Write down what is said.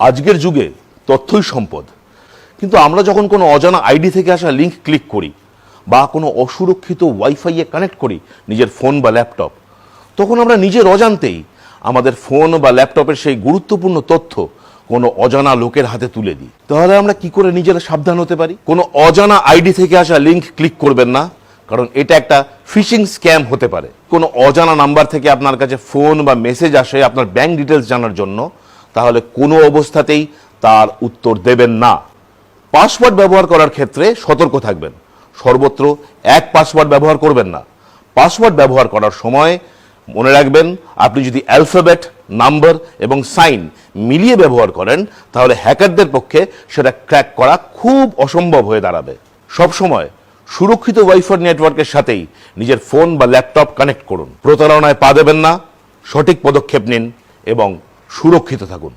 আজকের যুগে তথ্যই সম্পদ, কিন্তু আমরা যখন কোনো অজানা আইডি থেকে আসা লিঙ্ক ক্লিক করি বা কোনো অসুরক্ষিত ওয়াইফাইয়ে কানেক্ট করি নিজের ফোন বা ল্যাপটপ, তখন আমরা নিজের অজান্তেই আমাদের ফোন বা ল্যাপটপের সেই গুরুত্বপূর্ণ তথ্য কোনো অজানা লোকের হাতে তুলে দিই। তাহলে আমরা কি করে নিজেরা সাবধান হতে পারি? কোনো অজানা আইডি থেকে আসা লিঙ্ক ক্লিক করবেন না, কারণ এটা একটা ফিশিং স্ক্যাম হতে পারে। কোনো অজানা নাম্বার থেকে আপনার কাছে ফোন বা মেসেজ আসে আপনার ব্যাংক ডিটেলস জানার জন্য, তাহলে কোনো অবস্থাতেই তার উত্তর দেবেন না। পাসওয়ার্ড ব্যবহার করার ক্ষেত্রে সতর্ক থাকবেন। সর্বত্র এক পাসওয়ার্ড ব্যবহার করবেন না। পাসওয়ার্ড ব্যবহার করার সময় মনে রাখবেন, আপনি যদি অ্যালফাবেট, নাম্বার এবং সাইন মিলিয়ে ব্যবহার করেন, তাহলে হ্যাকারদের পক্ষে সেটা ক্র্যাক করা খুব অসম্ভব হয়ে দাঁড়াবে। সবসময় সুরক্ষিত ওয়াইফাই নেটওয়ার্কের সাথেই নিজের ফোন বা ল্যাপটপ কানেক্ট করুন। প্রতারণায় পা দেবেন না, সঠিক পদক্ষেপ নিন এবং সুরক্ষিত থাকুন।